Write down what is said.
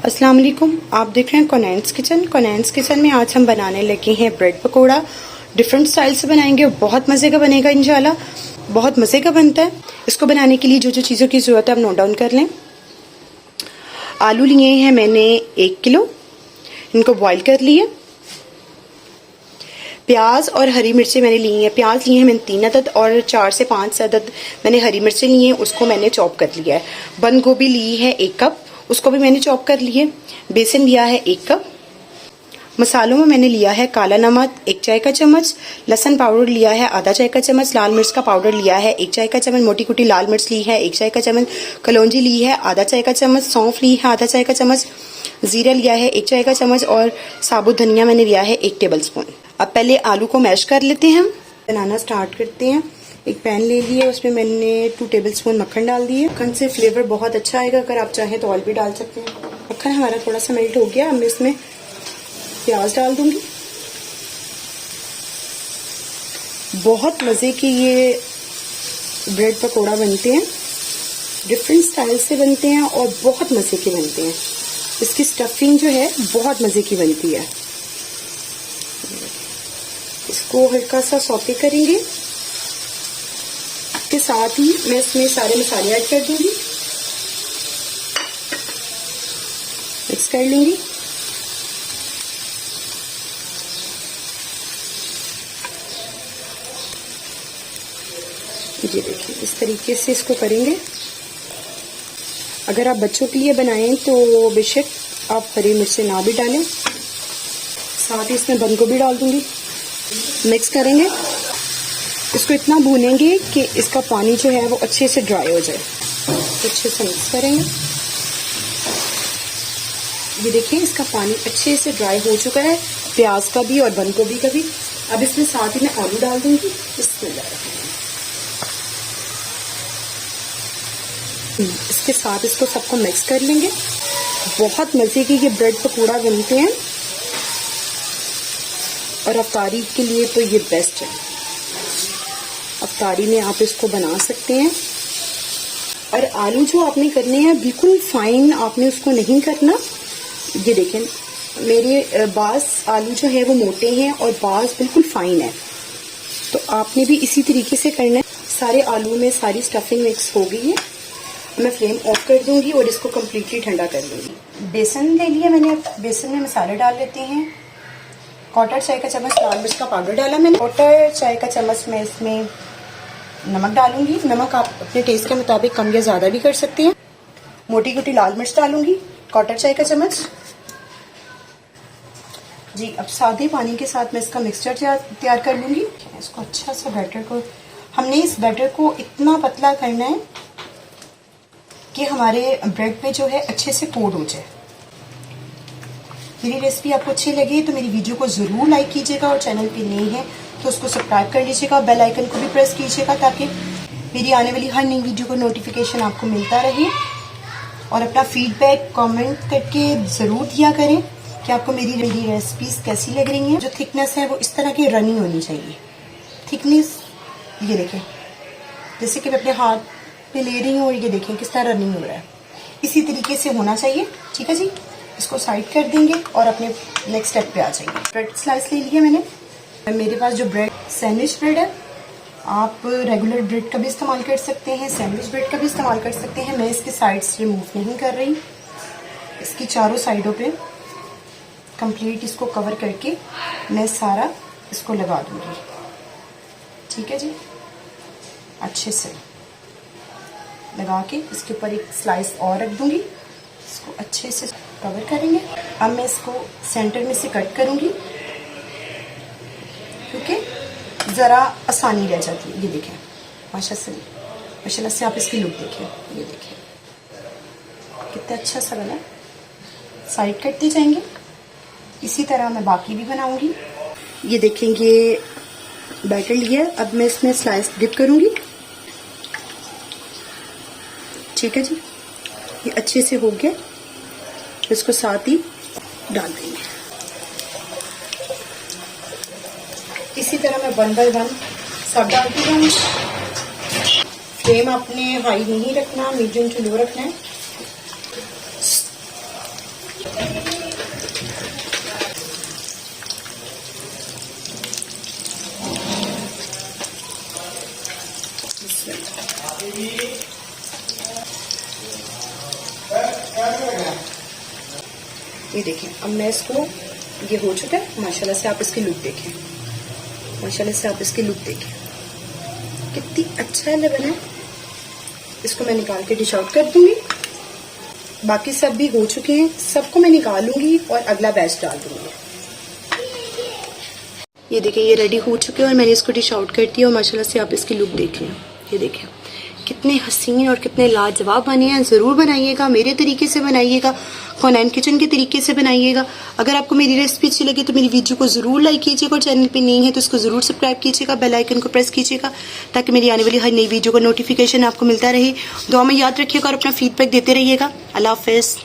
अस्सलाम वालेकुम, आप देख रहे हैं कोनैंस किचन। कोनैंस किचन में आज हम बनाने लगे हैं ब्रेड पकोड़ा। डिफरेंट स्टाइल से बनाएंगे, बहुत मज़े का बनेगा इंशाल्लाह। बहुत मज़े का बनता है। इसको बनाने के लिए जो जो चीज़ों की ज़रूरत है आप नोट डाउन कर लें। आलू लिए हैं मैंने 1 किलो, इनको बॉईल कर लिए। प्याज और हरी मिर्चें मैंने ली हैं। प्याज लिए हैं मैंने 3 अदद और 4 से 5 अदद मैंने हरी मिर्चें ली हैं, उसको मैंने चॉप कर लिया है। बंद गोभी ली है 1 कप, उसको भी मैंने चॉप कर लिए। बेसन लिया है 1 कप। मसालों में मैंने लिया है काला नमक 1 चाय का चम्मच, लहसुन पाउडर लिया है आधा चाय का चम्मच, लाल मिर्च का पाउडर लिया है 1 चाय का चम्मच, मोटी कुटी लाल मिर्च ली है 1 चाय का चम्मच, कलौंजी ली है आधा चाय का चम्मच, सौंफ ली है आधा चाय का चम्मच, जीरा लिया है 1 चाय का चम्मच और साबुत धनिया मैंने लिया है 1 टेबल स्पून। अब पहले आलू को मैश कर लेते हैं। हम बनाना स्टार्ट करते हैं। एक पैन ले लिए, उसमें मैंने 2 टेबल स्पून मक्खन डाल दिए। मक्खन से फ्लेवर बहुत अच्छा आएगा, अगर आप चाहें तो ऑयल भी डाल सकते हैं। मक्खन हमारा थोड़ा सा मेल्ट हो गया, अब मैं इसमें प्याज डाल दूंगी। बहुत मज़े के ये ब्रेड पकोड़ा बनते हैं, डिफरेंट स्टाइल से बनते हैं और बहुत मज़े के बनते हैं। इसकी स्टफिंग जो है बहुत मज़े की बनती है। इसको हल्का सा सौते करेंगे। के साथ ही मैं इसमें सारे मसाले ऐड कर दूंगी, मिक्स कर लेंगी। ये देखिए इस तरीके से इसको करेंगे। अगर आप बच्चों के लिए बनाएं तो बेशक आप हरी मिर्चें ना भी डालें। साथ ही इसमें बंद गोभी डाल दूंगी, मिक्स करेंगे। इसको इतना भूनेंगे कि इसका पानी जो है वो अच्छे से ड्राई हो जाए। तो अच्छे से मिक्स करेंगे। ये देखिए इसका पानी अच्छे से ड्राई हो चुका है, प्याज का भी और बंद गोभी का भी। अब इसमें साथ ही मैं आलू डाल दूंगी। इसके साथ इसको सबको मिक्स कर लेंगे। बहुत मजे के ये ब्रेड पकौड़ा बनते हैं और अफ्तारी के लिए तो ये बेस्ट है। अफ्तारी में आप इसको बना सकते हैं। और आलू जो आपने करने हैं बिल्कुल फाइन आपने उसको नहीं करना। ये देखें मेरे बाज आलू जो है वो मोटे हैं और बाज बिल्कुल फाइन है, तो आपने भी इसी तरीके से करना है। सारे आलू में सारी स्टफिंग मिक्स हो गई है। मैं फ्लेम ऑफ कर दूंगी और इसको कम्प्लीटली ठंडा कर दूंगी। बेसन ले लिया मैंने, बेसन में मसाले डाल लेते हैं। 1/4 चाय का चम्मच लाल मिर्च का पाउडर डाला मैंने। 1/4 चाय का चम्मच मैं इसमें नमक डालूंगी। नमक आप अपने टेस्ट के मुताबिक कम या ज़्यादा भी कर सकते हैं। मोटी कुटी लाल मिर्च डालूंगी 1/4 चाय का चम्मच जी। अब सादे पानी के साथ मैं इसका मिक्सचर तैयार कर लूंगी। इसको अच्छा सा बैटर को, हमने इस बैटर को इतना पतला करना है कि हमारे ब्रेड पे जो है अच्छे से कोट हो जाए। मेरी रेसिपी आपको अच्छी लगी तो मेरी वीडियो को ज़रूर लाइक कीजिएगा और चैनल पे नए हैं तो उसको सब्सक्राइब कर लीजिएगा। बेल आइकन को भी प्रेस कीजिएगा ताकि मेरी आने वाली हर नई वीडियो का नोटिफिकेशन आपको मिलता रहे। और अपना फीडबैक कमेंट करके ज़रूर दिया करें कि आपको मेरी रेसिपीज कैसी लग रही हैं। जो थिकनेस है वो इस तरह की रनी होनी चाहिए। थिकनेस ये देखें, जैसे कि मैं अपने हाथ पे ले रही हूँ और ये देखें किस तरह रनिंग हो रहा है, इसी तरीके से होना चाहिए। ठीक है जी, इसको साइड कर देंगे और अपने नेक्स्ट स्टेप पे आ जाएंगे। ब्रेड स्लाइस ले लिया मैंने। मेरे पास जो ब्रेड सैंडविच ब्रेड है, आप रेगुलर ब्रेड का भी इस्तेमाल कर सकते हैं, सैंडविच ब्रेड का भी इस्तेमाल कर सकते हैं। मैं इसके साइड्स रिमूव नहीं कर रही, इसकी चारों साइडों पे कंप्लीट इसको कवर करके मैं सारा इसको लगा दूंगी। ठीक है जी, अच्छे से लगा के इसके ऊपर एक स्लाइस और रख दूंगी। इसको अच्छे से कवर करेंगे। अब मैं इसको सेंटर में से कट करूंगी क्योंकि ज़रा आसानी रह जाती है। ये देखें माशाल्लाह से आप इसकी लुक देखिए। ये देखिए कितना अच्छा सा बना। साइड करते जाएंगे। इसी तरह मैं बाकी भी बनाऊंगी। ये देखेंगे बैटर लिया, अब मैं इसमें स्लाइस डिप करूंगी। ठीक है जी, ये अच्छे से हो गया। इसको साथ ही डाल देंगे। इसी तरह मैं 1 बाय 1 सब डालती जाऊंगी। फ्लेम आपने हाई नहीं रखना, मीडियम टू लो रखना है। ये देखें, अब मैं इसको, ये हो चुका है माशाल्लाह से। आप इसकी लुक देखें, माशाल्लाह से आप इसकी लुक देखें कितनी अच्छा है बना है। इसको मैं निकाल के डिश आउट कर दूंगी। बाकी सब भी हो चुके हैं, सबको मैं निकालूंगी और अगला बैच डाल दूंगी। ये देखिए ये रेडी हो चुके हैं और मैंने इसको डिश आउट कर दिया और माशाल्लाह से आप इसकी लुक देख लें। ये देखें कितने हसीन और कितने लाजवाब बने हैं। ज़रूर बनाइएगा, मेरे तरीके से बनाइएगा, ख़ुनैन किचन के तरीके से बनाइएगा। अगर आपको मेरी रेसिपी अच्छी लगे तो मेरी वीडियो को ज़रूर लाइक कीजिएगा और चैनल पे नहीं है तो इसको ज़रूर सब्सक्राइब कीजिएगा, बेल आइकन को प्रेस कीजिएगा ताकि मेरी आने वाली हर नई वीडियो का नोटिफिकेशन आपको मिलता रहे। दुआ में याद रखिएगा और अपना फीडबैक देते रहिएगा। अल्लाह हाफ़िज़।